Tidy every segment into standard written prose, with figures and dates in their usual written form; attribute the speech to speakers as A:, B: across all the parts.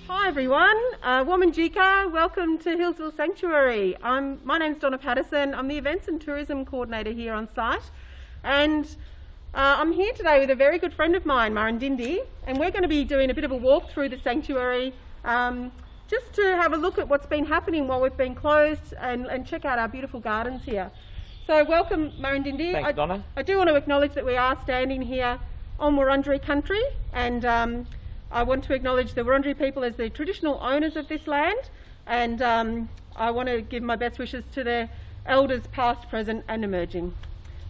A: Hi everyone, Wamandjika, welcome to Healesville Sanctuary. My name's Donna Patterson. I'm the Events and Tourism Coordinator here on site, and I'm here today with a very good friend of mine, Murrundindi, and we're going to be doing a bit of a walk through the sanctuary just to have a look at what's been happening while we've been closed and check out our beautiful gardens here. So welcome Murrundindi.
B: Thanks, Donna.
A: I do want to acknowledge that we are standing here on Wurundjeri country, and I want to acknowledge the Wurundjeri people as the traditional owners of this land, and I want to give my best wishes to their elders past, present and emerging.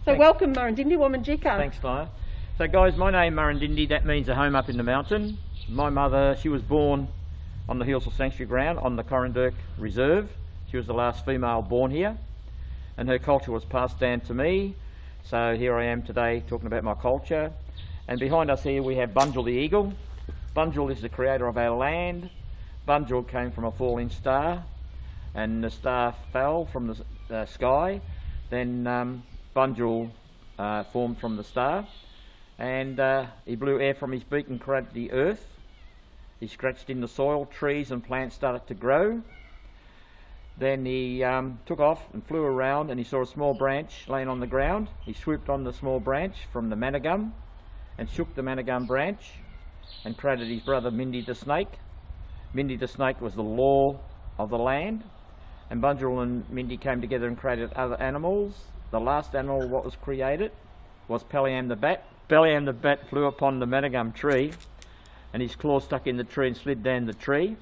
A: So thanks. Welcome Murrundindi, Wamandjika.
B: Thanks Donna. So guys, my name Murrundindi, that means a home up in the mountain. My mother, she was born on the Healesville Sanctuary ground on the Corrandirk Reserve. She was the last female born here, and her culture was passed down to me. So here I am today talking about my culture. And behind us here we have Bunjil the eagle. Bunjil is the creator of our land. Bunjil came from a falling star, and the star fell from the sky. Then Bunjil formed from the star, and he blew air from his beak and created the earth. He scratched in the soil, trees and plants started to grow. Then he took off and flew around, and he saw a small branch laying on the ground. He swooped on the small branch from the managum and shook the managum branch and created his brother Mindy the snake. Mindy the snake was the law of the land, and Bunjil and Mindy came together and created other animals. The last animal what was created was Pelliam the bat. Pelliam the bat flew upon the managum tree, and his claws stuck in the tree and slid down the tree,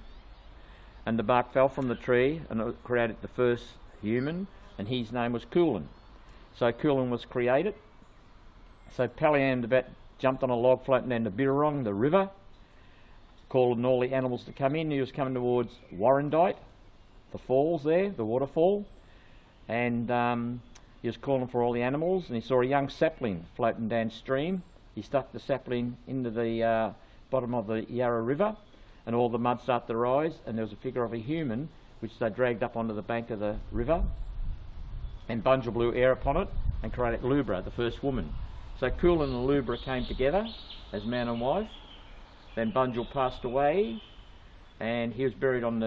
B: and the bark fell from the tree, and it created the first human, and his name was Coolin. So Coolin was created. So Pelliam the bat jumped on a log floating down the Birrong, the river, calling all the animals to come in. He was coming towards Murrundindi, the falls there, the waterfall, and he was calling for all the animals, and he saw a young sapling floating downstream. He stuck the sapling into the bottom of the Yarra river, and all the mud started to rise, and there was a figure of a human which they dragged up onto the bank of the river, and Bunjil blew air upon it and created Lubra, the first woman. So Coolin and Lubra came together as man and wife. Then Bunjil passed away, and he was buried on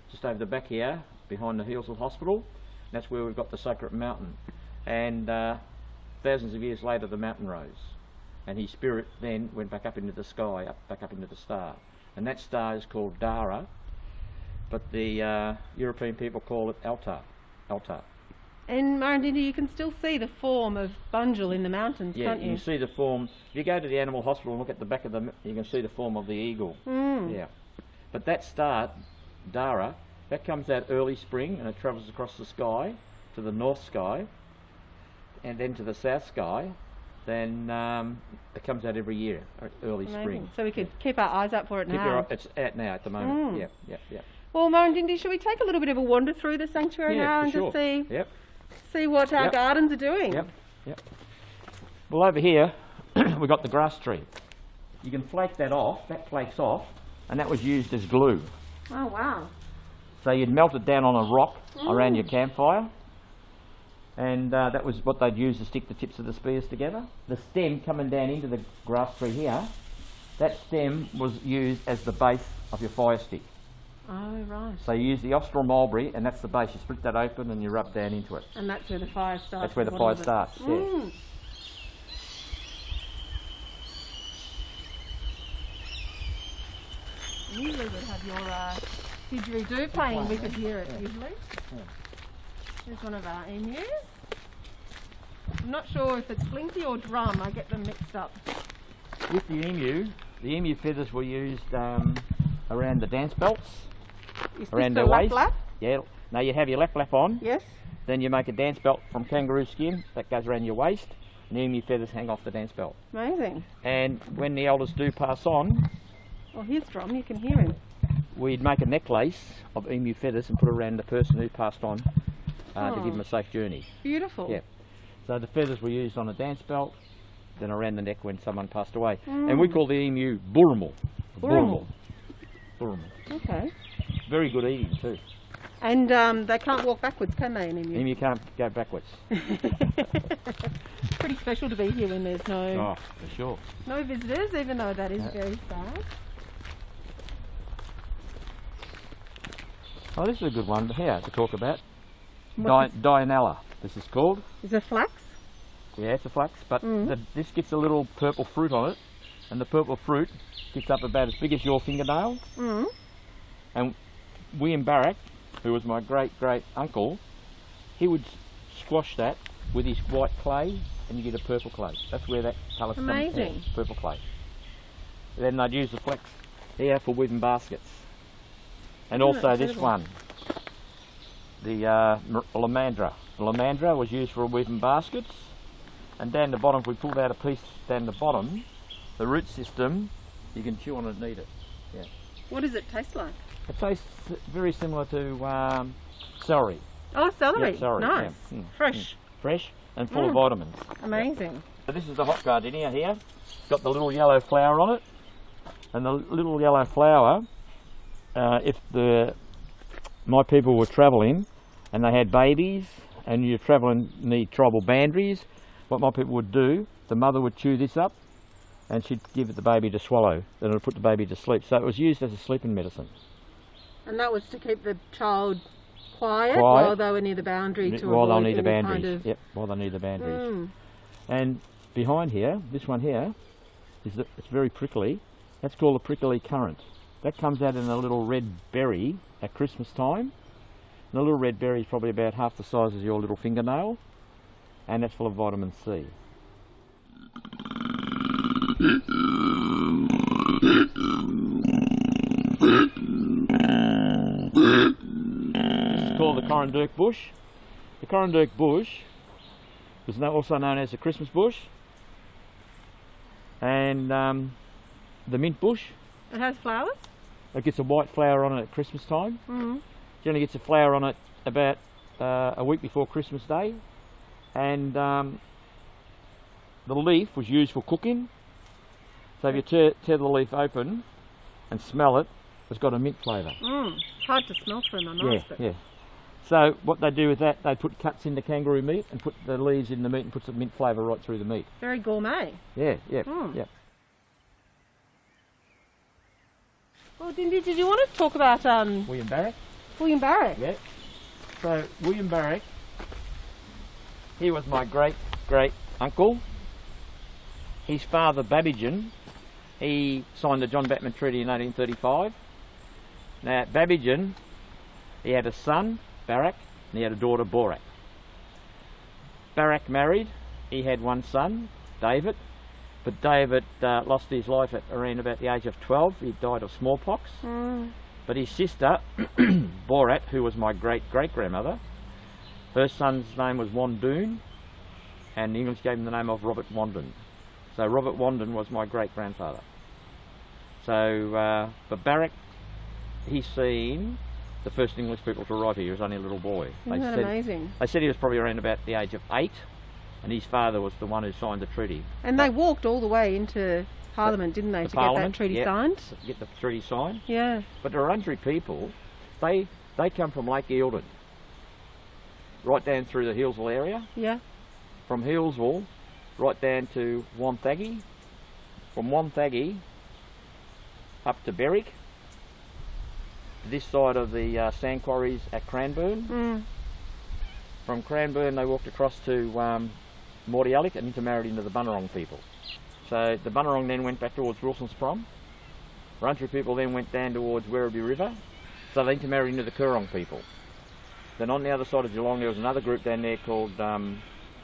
B: just over the back here, behind the Healesville Hospital. That's where we've got the sacred mountain. And thousands of years later, the mountain rose, and his spirit then went back up into the sky, back up into the star. And that star is called Dara, but the European people call it Altar.
A: And Murrundindi, you can still see the form of Bunjil in the mountains, can't you?
B: Yeah, you see the form. If you go to the animal hospital and look at the back of you can see the form of the eagle. Yeah. But that star, Dara, that comes out early spring, and it travels across the sky to the north sky and then to the south sky. Then it comes out every year, early spring.
A: So we could keep our eyes up for it now.
B: It's out now at the moment. Yeah.
A: Well, Murrundindi, shall we take a little bit of a wander through the sanctuary now and just see what our gardens are doing?
B: Yep. Well, over here we've got the grass tree. You can flake that off. That flakes off, and that was used as glue.
A: Oh wow!
B: So you'd melt it down on a rock around your campfire, and that was what they'd use to stick the tips of the spears together. The stem coming down into the grass tree here, that stem was used as the base of your fire stick.
A: Oh right.
B: So you use the Austral mulberry, and that's the base. You split that open and you rub down into it.
A: And that's where the fire starts.
B: That's where the fire starts. Yeah.
A: Usually would have your didgeridoo playing we could hear it usually. Here's one of our emus. I'm not sure if it's flinty or drum, I get them mixed up.
B: With the emu feathers were used around the dance belts. Around their waist.
A: Lap?
B: Yeah. Now you have your lap on.
A: Yes.
B: Then you make a dance belt from kangaroo skin that goes around your waist, and the emu feathers hang off the dance belt.
A: Amazing.
B: And when the elders do pass on,
A: well, here's Drum, you can hear him.
B: We'd make a necklace of emu feathers and put it around the person who passed on to give them a safe journey.
A: Beautiful.
B: Yeah. So the feathers were used on a dance belt, then around the neck when someone passed away. And we call the emu Burrumal. Burrumal.
A: Okay.
B: Very good eating too.
A: And they can't walk backwards, can they, an emu?
B: Emu can't go backwards.
A: Pretty special to be here when there's
B: no for sure.
A: No visitors, even though that is very sad.
B: Oh, this is a good one here to talk about.
A: What's
B: Dianella, this is called.
A: Is it flax?
B: Yeah, it's a flax, but this gets a little purple fruit on it, and the purple fruit gets up about as big as your fingernail. And William Barrack, who was my great uncle, he would squash that with his white clay, and you get a purple clay. That's where that colour comes from.
A: Amazing.
B: Purple clay. Then they'd use the flax here for weaving baskets. And also this one, the lamandra. The lamandra was used for weaving baskets. And down the bottom, if we pulled out a piece down the bottom, the root system, you can chew on it and eat it. Yeah.
A: What does it taste like?
B: It tastes very similar to celery.
A: Oh, celery.
B: Yeah, celery.
A: Nice.
B: Yeah.
A: Fresh.
B: Fresh and full of vitamins.
A: Amazing.
B: Yeah. So this is the hot gardenia here. It's got the little yellow flower on it. And the little yellow flower, if my people were travelling and they had babies and you're travelling, need tribal boundaries, what my people would do, the mother would chew this up and she'd give it the baby to swallow. Then it would put the baby to sleep. So it was used as a sleeping medicine.
A: And that was to keep the child quiet while they were near the boundary to
B: while
A: avoid
B: they need the boundaries.
A: kind of...
B: Yep, while they need the boundaries. And behind here, this one here, it's very prickly. That's called a prickly currant. That comes out in a little red berry at Christmas time. And the little red berry is probably about half the size as your little fingernail, and that's full of vitamin C. It's called the Corunduk bush. The Corunduk bush was also known as the Christmas bush, and the mint bush.
A: It has flowers?
B: It gets a white flower on it at Christmas time. Generally gets a flower on it about a week before Christmas Day. And the leaf was used for cooking. So if you tear the leaf open and smell it, it's got a mint flavour.
A: Hard to smell through my nose.
B: Yeah. So what they do with that, they put cuts into kangaroo meat and put the leaves in the meat and put some mint flavour right through the meat.
A: Very gourmet.
B: Yeah.
A: Well, Dindy, did you want to talk about
B: William Barrack?
A: William Barrack?
B: Yeah. So William Barrack, he was my great uncle. His father Babbagin, he signed the John Batman Treaty in 1835. Now at Babbagin, he had a son, Barrack, and he had a daughter, Borack. Barrack married, he had one son, David, but David lost his life at around about the age of 12. He died of smallpox. But his sister, Borat, who was my great-great-grandmother, her son's name was Wandoon, and the English gave him the name of Robert Wandon. So Robert Wandon was my great-grandfather. So, but Barrack, he's seen the first English people to arrive here. He was only a little boy.
A: Isn't that amazing?
B: They said he was probably around about the age of 8, and his father was the one who signed the treaty.
A: And they walked all the way into Parliament, didn't they, to get that treaty signed?
B: To get the treaty signed.
A: Yeah.
B: But the Wurundjeri people, they come from Lake Eildon, right down through the Healesville area.
A: Yeah.
B: From Healesville, right down to Wonthaggi. From Wonthaggi up to Berwick, this side of the sand quarries at Cranbourne. From Cranbourne they walked across to Mordialloc and intermarried into the Bunurong people. So the Bunurong then went back towards Wilson's Prom. Wurundjeri people then went down towards Werribee River, so they intermarried into the Coorong people. Then on the other side of Geelong there was another group down there called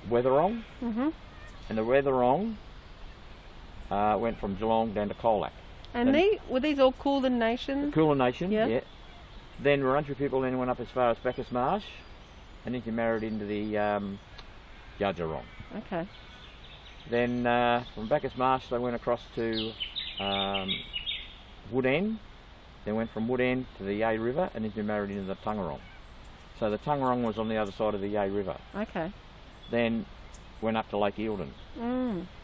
B: Weatherong, and the Weatherong went from Geelong down to Colac.
A: And were these all Kulin nations?
B: The Kulin Nation, yeah. Then Wurundjeri people then went up as far as Bacchus Marsh and intermarried into the Yadjarong.
A: Okay.
B: Then from Bacchus Marsh they went across to Wood End. They went from Wood End to the Yea River and intermarried into the Tungarong. So the Tungarong was on the other side of the Yea River.
A: Okay.
B: Then went up to Lake Eildon.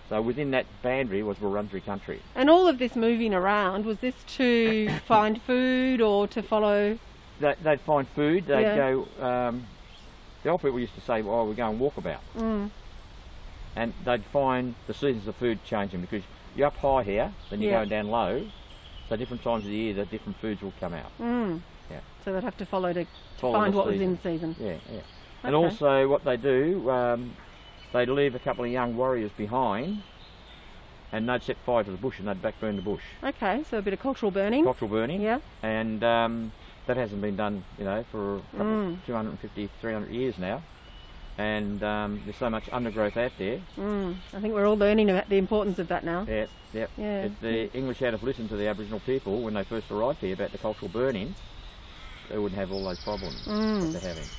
B: So within that boundary was Wurundjeri country. And
A: all of this moving around, was this to find food or to follow?
B: They'd find food, they'd go, the old people used to say, well, we're going walkabout. And they'd find the seasons of food changing because you're up high here, then you're going down low, so different times of the year the different foods will come out. yeah.
A: So they'd have to follow to
B: Follow
A: find
B: the
A: what was
B: season.
A: in season.
B: Yeah, yeah. And
A: Okay.
B: also what they do, they'd leave a couple of young warriors behind, and they'd set fire to the bush and they'd back burn the bush.
A: Okay, so a bit of cultural burning.
B: Cultural burning.
A: Yeah.
B: And that hasn't been done, you know, for a couple, 250, 300 years now. And there's so much undergrowth out there.
A: I think we're all learning about the importance of that now.
B: Yeah, yeah.
A: Yeah.
B: If the English had have listened to the Aboriginal people when they first arrived here about the cultural burning, they wouldn't have all those problems that they're having.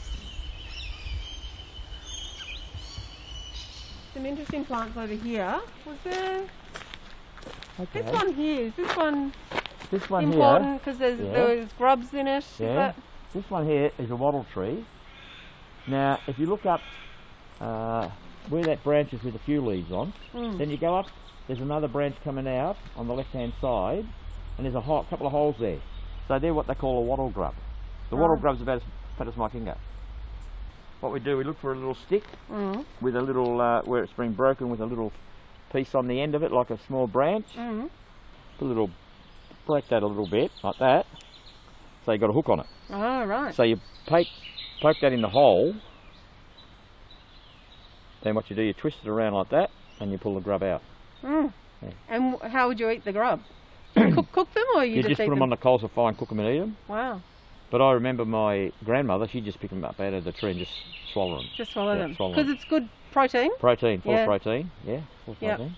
A: Some interesting plants over here. Was there...
B: Okay.
A: This one here, is this one
B: This one
A: important because
B: Yeah.
A: there's grubs in it? Is
B: here,
A: that...
B: this one here is a wattle tree. Now, if you look up where that branch is with a few leaves on, then you go up, there's another branch coming out on the left-hand side, and there's a couple of holes there. So they're what they call a wattle grub. The wattle grub's about as fat as my finger. What we do, we look for a little stick with a little, where it's been broken with a little piece on the end of it, like a small branch. Put a little, break that a little bit, like that. So you've got a hook on it.
A: Oh, right.
B: So you poke that in the hole, then what you do, you twist it around like that, and you pull the grub out. Yeah.
A: And how would you eat the grub? cook them, or
B: You just
A: eat
B: put them on the coals of fire and cook them and eat them.
A: Wow.
B: But I remember my grandmother, she'd just pick them up out of the tree and just swallow them.
A: Just swallow them.
B: swallow
A: Because
B: them.
A: it's good protein.
B: Protein, full
A: Yeah.
B: of protein, yeah, full of
A: Yep.
B: protein.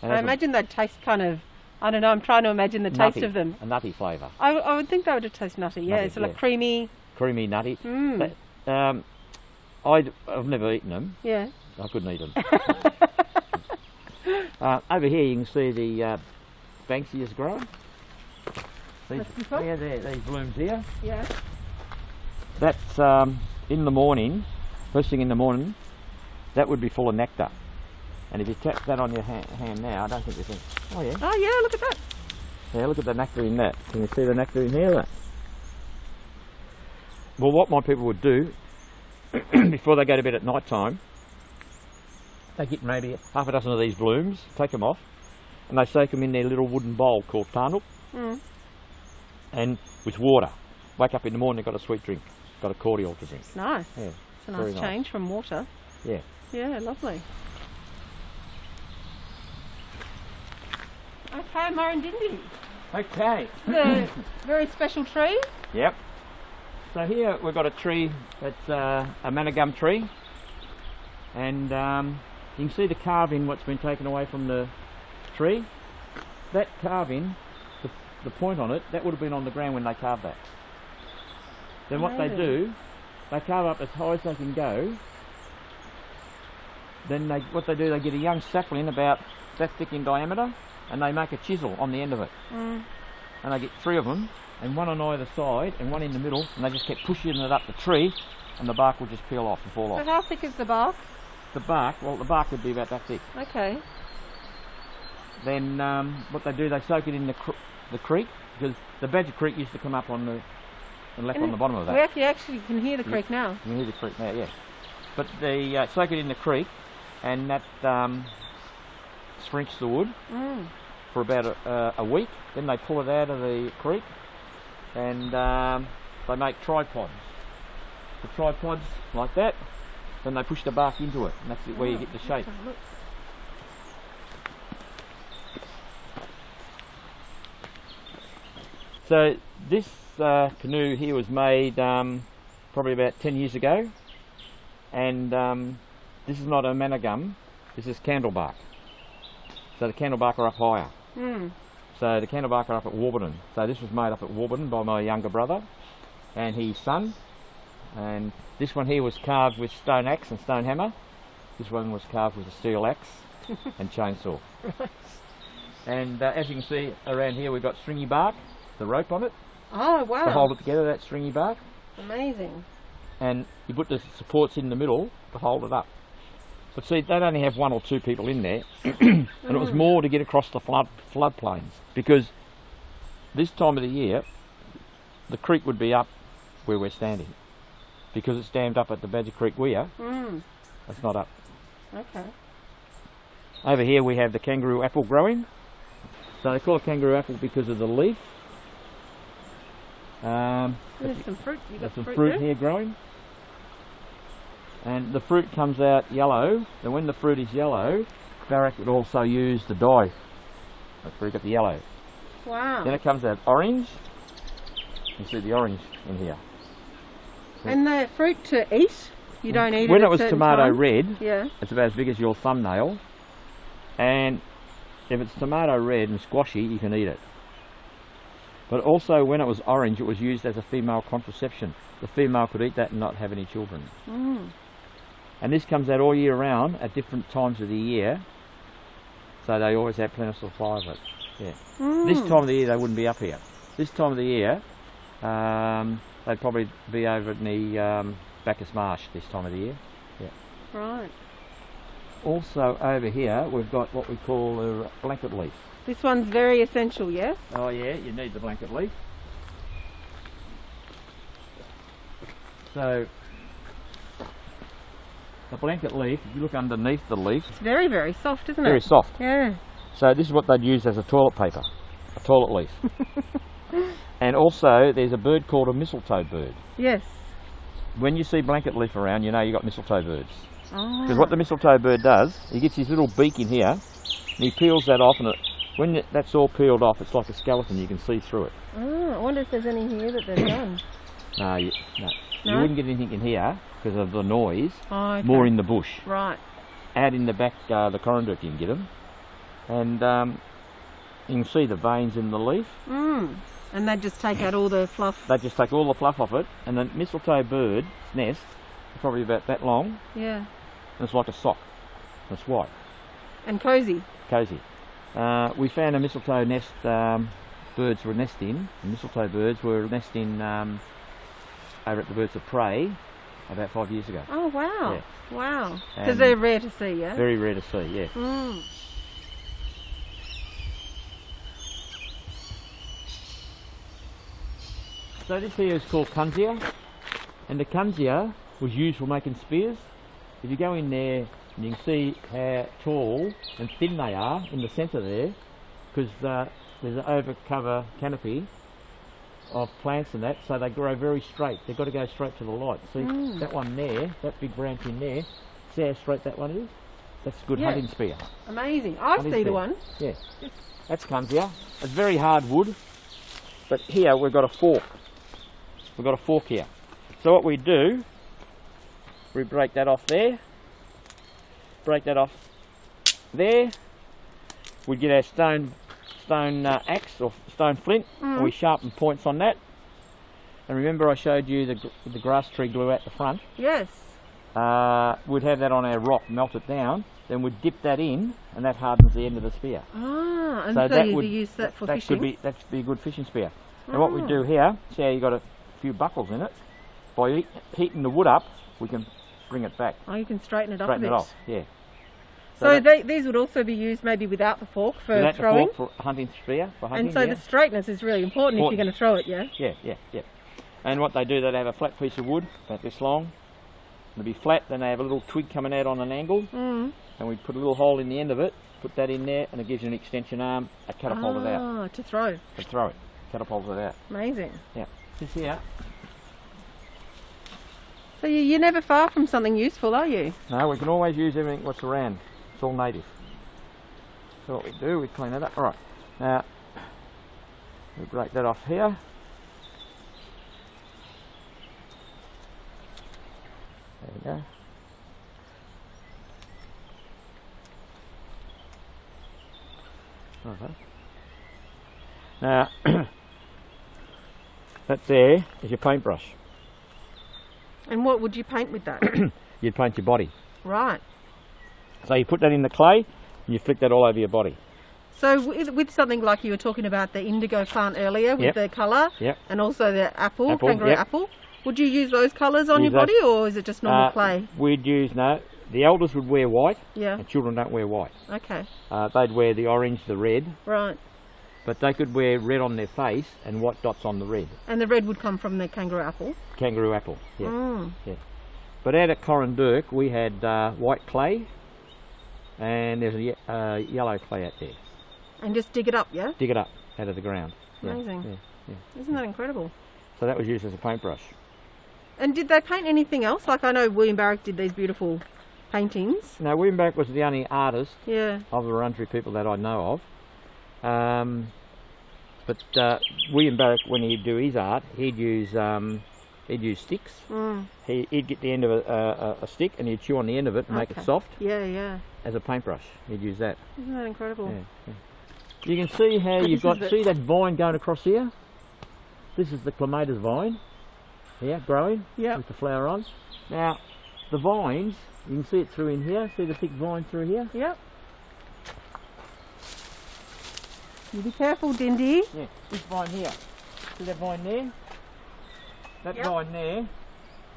B: And
A: I
B: has a
A: imagine they'd taste kind of, I don't know, I'm trying to imagine the taste
B: nutty,
A: of them.
B: a nutty flavour.
A: I would think they would taste nutty, yeah.
B: Nutty,
A: So like
B: yeah.
A: creamy.
B: Creamy, nutty.
A: Mm.
B: I've never eaten them.
A: Yeah.
B: I couldn't eat them. Over here you can see the Banksias growing.
A: This one?
B: Yeah, these blooms here.
A: Yeah.
B: That's in the morning, first thing in the morning, that would be full of nectar. And if you tap that on your hand now, I don't think you think, oh yeah.
A: Oh yeah, look at that.
B: Yeah, look at the nectar in that. Can you see the nectar in here? That? Well, what my people would do, before they go to bed at night time, they get maybe half a dozen of these blooms, take them off, and they soak them in their little wooden bowl called Tanuk, and with water. Wake up in the morning, they've got a sweet drink, got a cordial to drink.
A: Nice.
B: Yeah,
A: It's a
B: very
A: nice change from water.
B: Yeah.
A: Yeah, lovely. Okay, Murrundindi.
B: Okay.
A: It's a very special tree.
B: Yep. So here we've got a tree that's a managum tree, and you can see the carving what's been taken away from the tree. That carving, the point on it, that would have been on the ground when they carved that. Then what they do, they carve up as high as they can go. Then what they do, they get a young sapling about that thick in diameter, and they make a chisel on the end of it. And they get 3 of them, and one on either side and one in the middle, and they just keep pushing it up the tree, and the bark will just peel off and fall
A: So
B: off.
A: how thick is the bark?
B: The bark, well, the bark would be about that thick.
A: Okay.
B: Then what they do, they soak it in the creek, because the Badger Creek used to come up on the left on the bottom of that.
A: We actually can hear the creek now.
B: You can hear the creek now, yeah. But they soak it in the creek, and that shrinks the wood for about a week. Then they pull it out of the creek, and they make tripods. The tripods like that, then they push the bark into it, and that's where you get the shape. So this canoe here was made probably about 10 years ago, and this is not a managum, this is candlebark. So the candlebark are up higher. So the candlebark are up at Warburton. So this was made up at Warburton by my younger brother and his son. And this one here was carved with stone axe and stone hammer. This one was carved with a steel axe and chainsaw. And as you can see around here, we've got stringy bark, the rope on it.
A: Oh wow.
B: To hold it together, that stringy bark.
A: Amazing.
B: And you put the supports in the middle to hold it up. But see, they'd only have 1 or 2 people in there, and it was more to get across the floodplains, because this time of the year, the creek would be up where we're standing, because it's dammed up at the Badger Creek weir. It's not up.
A: Okay.
B: Over here we have the kangaroo apple growing. So they call it kangaroo apple because of the leaf.
A: There's some fruit. You got
B: there's some
A: fruit
B: fruit
A: there?
B: here growing. And the fruit comes out yellow. And when the fruit is yellow, Barrack would also use the dye. That's where you got the yellow.
A: Wow.
B: Then it comes out orange. You see the orange in here.
A: And the fruit to eat, you don't eat
B: When
A: it
B: it was tomato red,
A: yeah.
B: it's about as big as your thumbnail. And if it's tomato red and squashy, you can eat it. But also when it was orange, it was used as a female contraception. The female could eat that and not have any children.
A: Mm.
B: And this comes out all year round at different times of the year. So they always have plenty of supply of it. Yeah.
A: Mm.
B: This time of the year they wouldn't be up here. This time of the year they'd probably be over in the Bacchus Marsh this time of the year. Yeah.
A: Right.
B: Also over here we've got what we call a blanket leaf.
A: This one's very essential, yes?
B: Oh yeah, you need the blanket leaf. So the blanket leaf, if you look underneath the leaf,
A: It's very, very soft, isn't it?
B: very soft.
A: Yeah.
B: So this is what they'd use as a toilet paper, a toilet leaf. And also there's a bird called a mistletoe bird.
A: Yes.
B: When you see blanket leaf around, you know you got mistletoe birds.
A: Oh.
B: Because what the mistletoe bird does, he gets his little beak in here, and he peels that off, and when that's all peeled off, it's like a skeleton, you can see through it.
A: Oh, I wonder if there's any here that they've done.
B: No, you
A: No?
B: wouldn't get anything in here because of the noise.
A: Oh, okay.
B: More in the bush.
A: Right.
B: Out in the back, the corridor you can get them. And you can see the veins in the leaf.
A: Mm. And they just take out all the fluff.
B: They just take all the fluff off it, and the mistletoe bird's nest is probably about that long,
A: Yeah.
B: and it's like a sock. It's white,
A: And cosy.
B: cosy. We found a mistletoe nest birds were nesting. The mistletoe birds were nesting over at the Birds of Prey about 5 years ago.
A: Oh, wow.
B: Yeah.
A: Wow. Because
B: And
A: they're rare to see, yeah?
B: Very rare to see, yes.
A: Mm.
B: So this here is called kunzia, and the kunzia was used for making spears. If you go in there, you can see how tall and thin they are in the centre there, because there's an overcover canopy of plants and that, so they grow very straight. They've got to go straight to the light. See that one there, that big branch in there, see how straight that one is? That's a good
A: Yeah.
B: hunting spear.
A: Amazing. I
B: Hunting
A: see the
B: spear.
A: one.
B: Yeah, that's kunzia. It's very hard wood, but here we've got a fork. We've got a fork here. So what we do, we break that off there, break that off there. We get our stone axe or stone flint, and we sharpen points on that. And remember I showed you the grass tree glue at the front?
A: Yes.
B: We'd have that on our rock, melt it down, then we'd dip that in, and that hardens the end of the spear.
A: Ah, and
B: So
A: so
B: that
A: you
B: would-
A: use that for
B: That
A: fishing?
B: could be, that'd be a good fishing spear. And what we do here, see how you got a few buckles in it? By heating the wood up, we can bring it back,
A: Oh, you can straighten it up
B: straighten
A: a
B: it
A: bit.
B: off. Yeah.
A: So
B: that-
A: these would also be used maybe without the fork for
B: without the
A: throwing?
B: fork for hunting spear, for hunting.
A: And so
B: yeah.
A: the straightness is really important if you're going to throw it, yeah?
B: Yeah. And what they do, they have a flat piece of wood about this long. It'll be flat. Then they have a little twig coming out on an angle, and we put a little hole in the end of it. Put that in there, and it gives you an extension arm. A catapult it out.
A: Ah, to throw.
B: To throw it. Catapult it out.
A: Amazing.
B: Yeah. This here.
A: So you're never far from something useful, are you?
B: No, we can always use everything what's around. It's all native. So what we do, we clean it up. All right. Now we break that off here. There we go. Okay. Now that there is your paintbrush.
A: And what would you paint with that?
B: You'd paint your body.
A: Right.
B: So you put that in the clay and you flick that all over your body.
A: So with something like you were talking about the indigo plant earlier with
B: Yep.
A: the colour
B: Yep.
A: and also the apple, kangaroo
B: yep.
A: apple, would you use those colours on
B: Use
A: your body
B: those.
A: or is it just normal clay?
B: We'd use, no, the elders would wear white
A: Yeah.
B: and children don't wear white.
A: Okay.
B: They'd wear the orange, the red,
A: Right.
B: but they could wear red on their face and white dots on the red.
A: And the red would come from the kangaroo apple?
B: Kangaroo apple, yeah.
A: Mm.
B: Yeah. But out at Corrindurk we had white clay and there's a yellow clay out there.
A: And just dig it up, yeah?
B: Dig it up out of the ground. Yeah,
A: Amazing.
B: yeah.
A: Isn't that incredible?
B: So that was used as a paintbrush.
A: And did they paint anything else? Like I know William Barrack did these beautiful paintings.
B: No, William Barrack was the only artist
A: Yeah.
B: of the Wurundjeri people that I know of. But William Barrack, when he'd do his art, he'd use sticks.
A: Mm.
B: He'd get the end of a stick and he'd chew on the end of it and make it soft.
A: Yeah, yeah.
B: As a paintbrush, he'd use that.
A: Isn't that incredible?
B: Yeah, yeah. You can see how you've got, see that vine going across here? This is the clematis vine, here, growing, with the flower on. Now, the vines, you can see it through in here, see the thick vine through here?
A: Yep. You be careful, Dindy.
B: Yeah, this vine here, see that vine there? That vine there,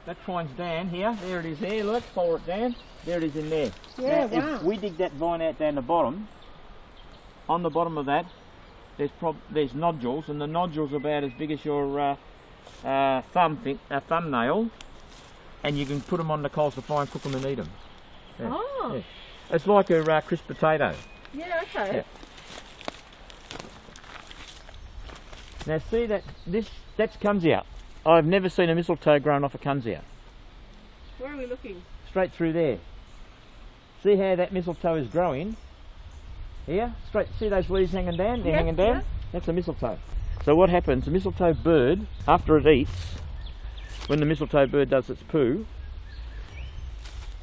B: that vine's down here, there it is there, look, follow it down, there it is in there.
A: Yeah,
B: now,
A: wow.
B: If we dig that vine out down the bottom, on the bottom of that, there's nodules, and the nodules are about as big as your thumbnail, and you can put them on the coals to fry and cook them and eat them. Yeah.
A: Oh.
B: Yeah. It's like a crisp potato.
A: Yeah, okay.
B: Yeah. Now see that's Kunzia. I've never seen a mistletoe growing off a Kunzia.
A: Where are we looking?
B: Straight through there. See how that mistletoe is growing? Here, straight, see those leaves hanging down? They're hanging down? Yeah. That's a mistletoe. So what happens, the mistletoe bird, after it eats, when the mistletoe bird does its poo,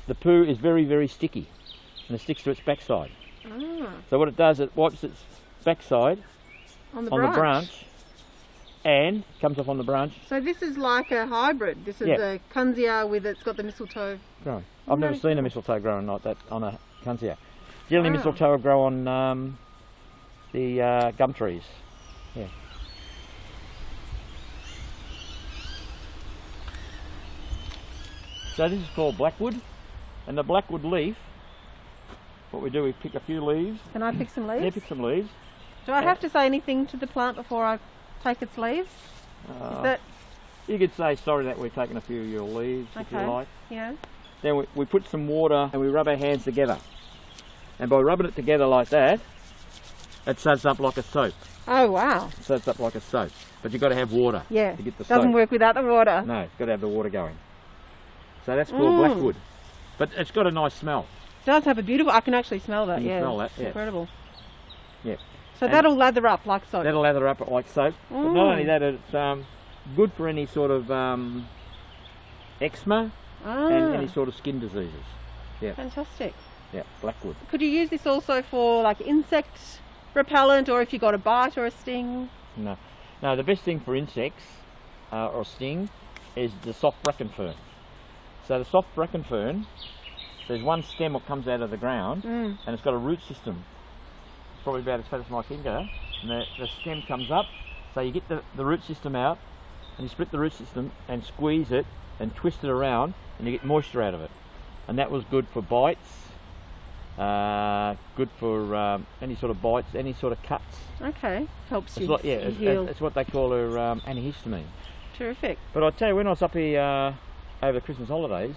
B: the poo is very, very sticky and it sticks to its backside.
A: Ah.
B: So what it does, it wipes its backside
A: on the
B: branch and comes off on the branch.
A: So this is like a hybrid. This is a Kunzia with it's got the mistletoe
B: growing. I've never seen a mistletoe growing like that on a Kunzia. Generally mistletoe will grow on the gum trees. Yeah. So this is called Blackwood, and the Blackwood leaf, what we do, we pick a few leaves.
A: Can I pick some leaves?
B: Yeah, pick some leaves.
A: Do I have to say anything to the plant before I take its leaves? Is that...
B: You could say sorry that we're taking a few of your leaves, if you like.
A: Yeah.
B: Then we put some water and we rub our hands together. And by rubbing it together like that, it suds up like a soap.
A: Oh wow.
B: It suds up like a soap. But you've got to have water to get the soap.
A: Doesn't work without the water.
B: No, it's got to have the water going. So that's called Blackwood. But it's got a nice smell.
A: It does have a beautiful, I can actually smell that,
B: You can smell that, yeah.
A: Incredible.
B: Yeah.
A: So that'll lather up like soap?
B: That'll lather up like soap. But not only that, it's good for any sort of eczema and any sort of skin diseases. Yeah.
A: Fantastic.
B: Yeah, Blackwood.
A: Could you use this also for like insect repellent, or if you got a bite or a sting?
B: No. No, the best thing for insects or sting is the soft bracken fern. So the soft bracken fern, there's one stem that comes out of the ground and it's got a root system. It's probably about as fat as my finger, and the stem comes up, so you get the root system out and you split the root system and squeeze it and twist it around and you get moisture out of it. And that was good for bites, good for any sort of bites, any sort of cuts.
A: Okay, helps you
B: heal. It's what they call her antihistamine.
A: Terrific.
B: But I tell you, when I was up here over the Christmas holidays,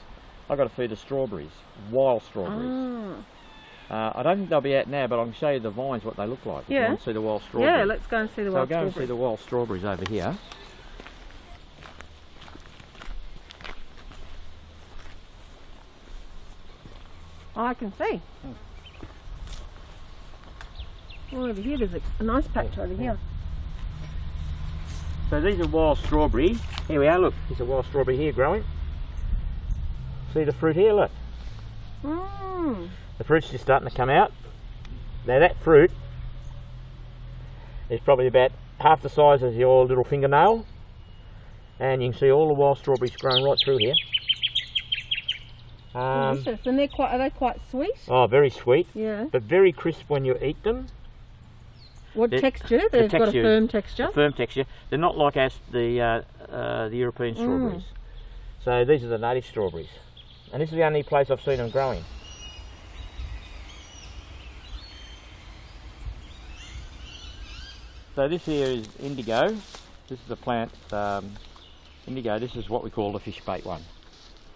B: I got a feed of strawberries, wild strawberries. I don't think they'll be out now, but I can show you the vines, what they look like. If you want to see the wild strawberries.
A: Yeah, let's go and see the wild strawberries.
B: So I'll go and see the wild strawberries over here.
A: Oh, I can see. Oh, over here there's a nice patch over here.
B: So these are wild strawberry. Here we are, look, there's a wild strawberry here growing. See the fruit here, look. The fruit's just starting to come out. Now that fruit is probably about half the size as your little fingernail, and you can see all the wild strawberries growing right through here.
A: Delicious. And are they quite sweet?
B: Oh, very sweet.
A: Yeah.
B: But very crisp when you eat them.
A: What texture? They've got a firm texture.
B: Firm texture. They're not like the European strawberries. So these are the native strawberries, and this is the only place I've seen them growing. So this here is indigo. This is a plant, indigo. This is what we call the fish bait one.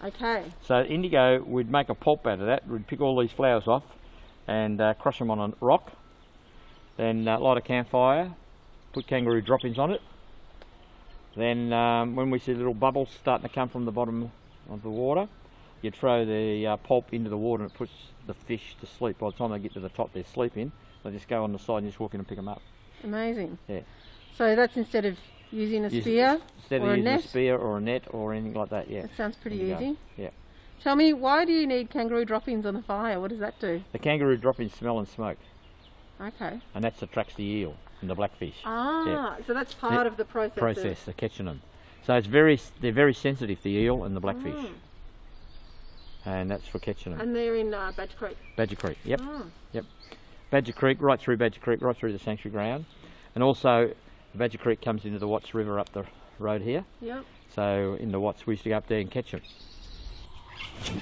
A: Okay.
B: So indigo, we'd make a pulp out of that. We'd pick all these flowers off and crush them on a rock. Then light a campfire, put kangaroo droppings on it, Then when we see little bubbles starting to come from the bottom of the water, you throw the pulp into the water and it puts the fish to sleep. By the time they get to the top, they're sleeping. They just go on the side and just walk in and pick them up.
A: Amazing.
B: Yeah.
A: So that's instead of using a spear or a net?
B: A spear or a net or anything like that, yeah.
A: That sounds pretty easy.
B: Yeah.
A: Tell me, why do you need kangaroo droppings on the fire? What does that do?
B: The kangaroo droppings smell and smoke.
A: Okay.
B: And that attracts the eel and the blackfish.
A: Ah, yeah. So that's part of the process.
B: Of catching them. So they're very sensitive, the eel and the blackfish. And that's for catching them.
A: And they're in Badger Creek?
B: Badger Creek, yep. Yep. Badger Creek, right through Badger Creek, right through the sanctuary ground. And also, Badger Creek comes into the Watts River up the road here.
A: Yep.
B: So in the Watts, we used to go up there and catch them. See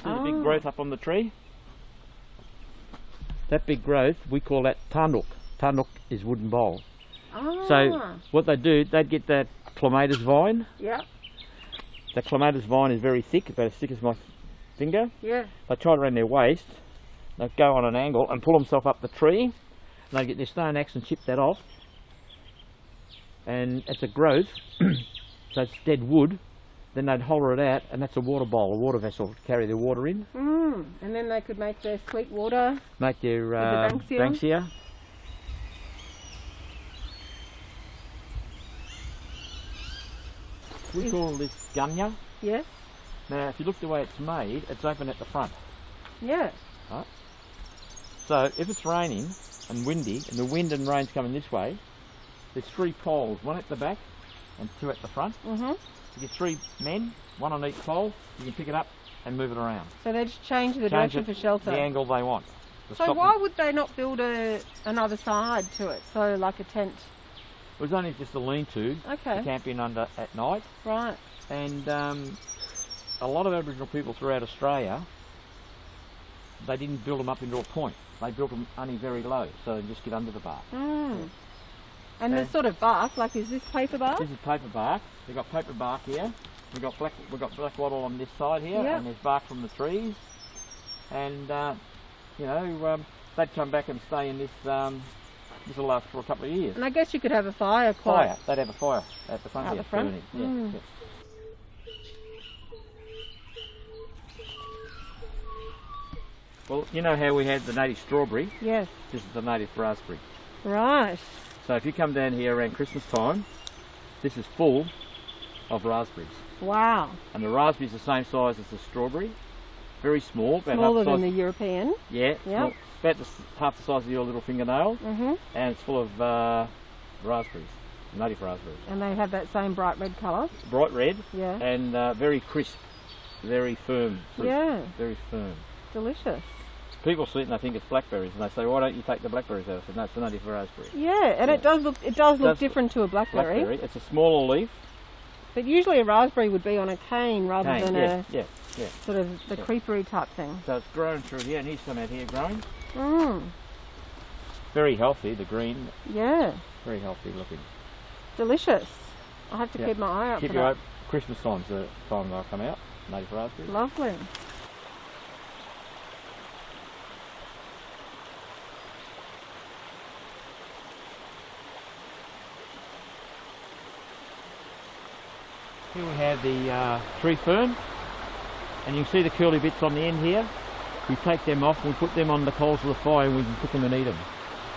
B: the big growth up on the tree? That big growth, we call that Tanuk. Tanook is wooden bowl.
A: Oh.
B: So what they do, they'd get that clematis vine.
A: Yeah.
B: The clematis vine is very thick, about as thick as my finger.
A: Yeah.
B: They tie it around their waist, they go on an angle and pull themselves up the tree, and they get their stone axe and chip that off. And it's a growth, so it's dead wood. Then they'd holler it out, and that's a water bowl, a water vessel to carry their water in.
A: And then they could make their sweet water.
B: Make their
A: Banksia.
B: We call this gunya.
A: Yes.
B: Now, if you look the way it's made, it's open at the front.
A: Yeah.
B: Right? So, if it's raining and windy, and the wind and rain's coming this way, there's 3 poles, one at the back and 2 at the front. You get 3 men, 1 on each pole, you can pick it up and move it around.
A: So they just change the direction for shelter.
B: The angle they want.
A: So why would they not build another side to it? So like a tent?
B: It was only just a lean-to to camp in under at night.
A: Right.
B: And a lot of Aboriginal people throughout Australia, they didn't build them up into a point. They built them only very low, so they just get under the bark.
A: And the sort of bark, like, is this paper bark?
B: This is paper bark. We've got paper bark here. We've got black wattle on this side here, and there's bark from the trees. And you know, they'd come back and stay in this. This will last for a couple of years.
A: And I guess you could have a fire
B: They'd have a fire at the front
A: here.
B: At the front? Yeah. Well, you know how we had the native strawberry?
A: Yes.
B: This is the native raspberry.
A: Right.
B: So if you come down here around Christmas time, this is full of raspberries.
A: Wow.
B: And the raspberry's the same size as the strawberry. Very small. About
A: smaller than the European.
B: Yeah. Small, about half the size of your little fingernail. And it's full of raspberries, native raspberries.
A: And they have that same bright red colour.
B: Bright red.
A: Yeah.
B: And very crisp, very firm fruit.
A: Yeah.
B: Very firm.
A: Delicious.
B: People see it and they think it's blackberries, and they say, "Why don't you take the blackberries out?" I said, "No, it's a native raspberry."
A: Yeah, and it does look different to a blackberry.
B: It's a smaller leaf.
A: But usually a raspberry would be on a cane rather than a
B: yeah.
A: sort of the creepery type thing.
B: So it's grown through here, and he's come out here growing. Very healthy, the green.
A: Yeah.
B: Very healthy looking.
A: Delicious. I have to keep my eye out for that.
B: Christmas time's the time they'll come out, native raspberries.
A: Lovely.
B: Here we have the tree fern, and you can see the curly bits on the end here. We take them off and we put them on the coals of the fire and we can cook them and eat them.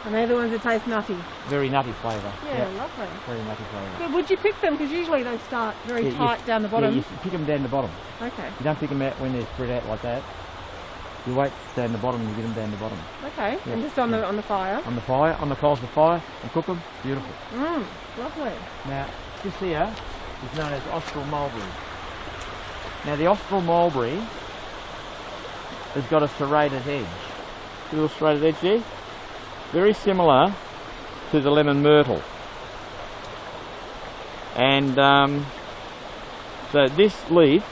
A: And they're the ones that taste nutty?
B: Very nutty flavour.
A: Yeah, lovely.
B: Very nutty flavour.
A: But would you pick them? Because usually they start very tight down the bottom.
B: Yeah, you pick them down the bottom.
A: Okay.
B: You don't pick them out when they're spread out like that. You wait down the bottom and you get them down the bottom.
A: Okay, and just on the fire?
B: On the fire, on the coals of the fire, and cook them. Beautiful.
A: Lovely.
B: Now, this here is known as Austral mulberry. Now the Austral mulberry has got a serrated edge. See a little serrated edge there? Very similar to the lemon myrtle. And so this leaf,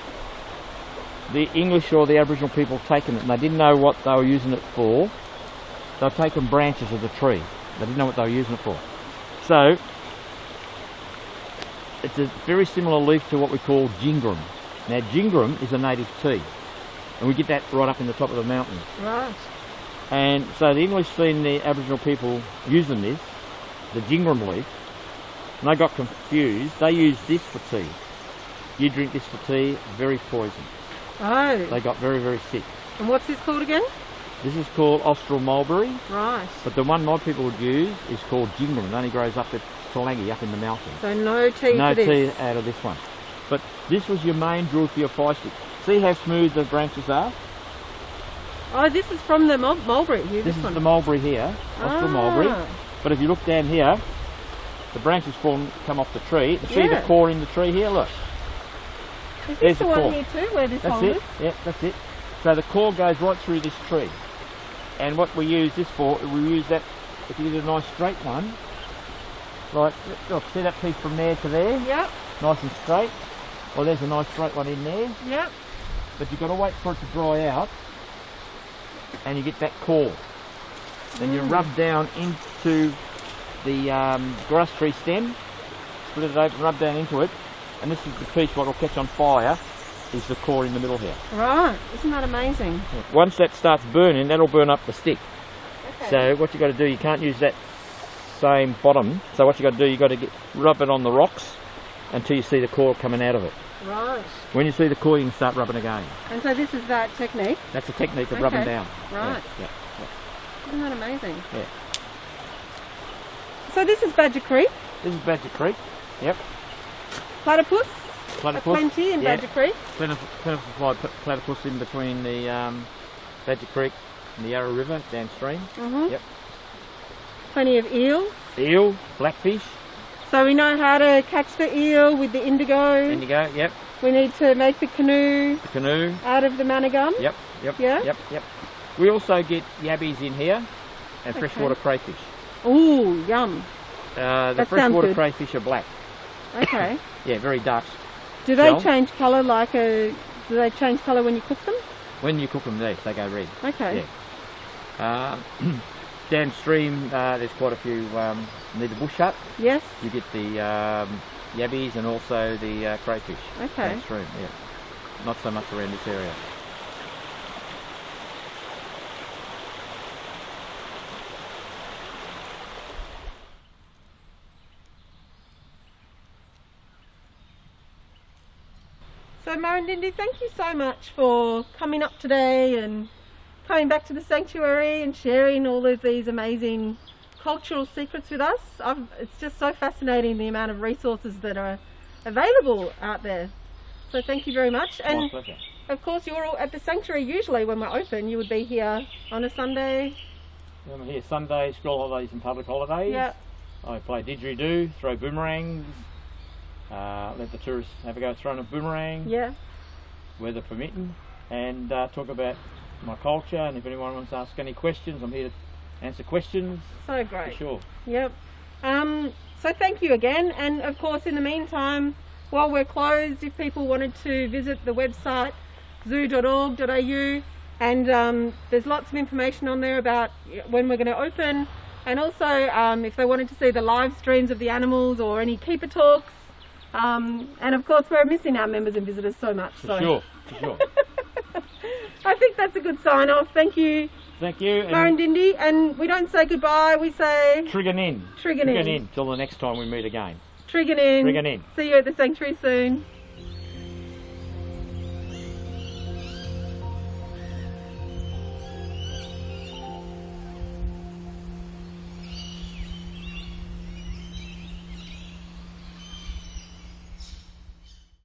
B: the English or the Aboriginal people have taken it and they didn't know what they were using it for. They've taken branches of the tree. They didn't know what they were using it for. So it's a very similar leaf to what we call gingram. Now gingram is a native tea. And we get that right up in the top of the mountain.
A: Right.
B: And so the English seen the Aboriginal people using this, the jingrum leaf, and they got confused. They used this for tea. You drink this for tea, very poison.
A: Oh.
B: They got very, very sick.
A: And what's this called again?
B: This is called Austral mulberry.
A: Right.
B: But the one my people would use is called jingrum. It only grows up at Tallangi, up in the mountains.
A: So no tea
B: No
A: for this?
B: tea out of this one. But this was your main drill for your fire stick. See how smooth the branches are?
A: Oh, this is from the mulberry here,
B: This is
A: one.
B: the mulberry here, Austral mulberry. But if you look down here, the branches come off the tree. You see the core in the tree here? Look.
A: Is this
B: There's
A: the
B: the
A: one
B: core.
A: here too, where this
B: That's
A: hole
B: it.
A: is?
B: Yeah, that's it. So the core goes right through this tree. And what we use this for, we use that, if you get a nice straight one, like, look, see that piece from there to there?
A: Yep.
B: Nice and straight. Well, there's a nice straight one in there.
A: Yep.
B: But you've got to wait for it to dry out, and you get that core. Then you rub down into the grass tree stem, split it open, rub down into it, and this is the piece what will catch on fire, is the core in the middle here.
A: Right. Isn't that amazing?
B: Once that starts burning, that'll burn up the stick.
A: Okay.
B: So what you got to do, you can't use that same bottom. So what you got to do, you got to rub it on the rocks until you see the core coming out of it.
A: Right.
B: When you see the core, you can start rubbing again.
A: And so this is that technique?
B: That's a technique of rubbing down.
A: Right.
B: Yeah.
A: Isn't that amazing?
B: Yeah.
A: So this is Badger Creek.
B: This is Badger Creek. Yep.
A: Platypus?
B: Platypus.
A: Plenty in Badger Creek.
B: Plentiful platypus in between the Badger Creek and the Yarra River downstream. Yep.
A: Plenty of eels.
B: Eel, blackfish.
A: So we know how to catch the eel with the indigo.
B: Indigo, yep.
A: We need to make the canoe
B: The canoe.
A: out of the manna gum.
B: Yep.
A: Yeah?
B: Yep. We also get yabbies in here and freshwater crayfish.
A: Ooh, yum.
B: The
A: That sounds
B: freshwater
A: good.
B: crayfish are black.
A: Okay.
B: Yeah, very dark.
A: Do they
B: shell.
A: change colour do they change colour when you cook them?
B: When you cook them, they go red.
A: Okay.
B: Yeah. Downstream, there's quite a few near the bush hut.
A: Yes.
B: You get the yabbies and also the crayfish.
A: Okay.
B: Downstream, yeah. Not so much around this area.
A: So Murrundindi, thank you so much for coming up today and coming back to the sanctuary and sharing all of these amazing cultural secrets with us. It's just so fascinating the amount of resources that are available out there. So thank you very much.
B: My
A: And
B: pleasure.
A: of course you're all at the sanctuary usually when we're open. You would be here on a Sunday.
B: I'm here Sundays, school holidays and public holidays.
A: Yeah.
B: I play didgeridoo, throw boomerangs, let the tourists have a go throwing a boomerang,
A: Yeah.
B: weather permitting, and talk about my culture. And if anyone wants to ask any questions, I'm here to answer questions.
A: So great.
B: For sure.
A: Yep. So thank you again, and of course in the meantime, while we're closed, if people wanted to visit the website zoo.org.au, and there's lots of information on there about when we're going to open, and also if they wanted to see the live streams of the animals or any keeper talks, and of course we're missing our members and visitors so much.
B: For sure.
A: I think that's a good sign off. Thank you.
B: Thank you.
A: Murrundindi, and we don't say goodbye, we say
B: Triggin in.
A: Triggin in.
B: Till the next time we meet again.
A: Triggin in.
B: Triggin in.
A: See you at the sanctuary soon.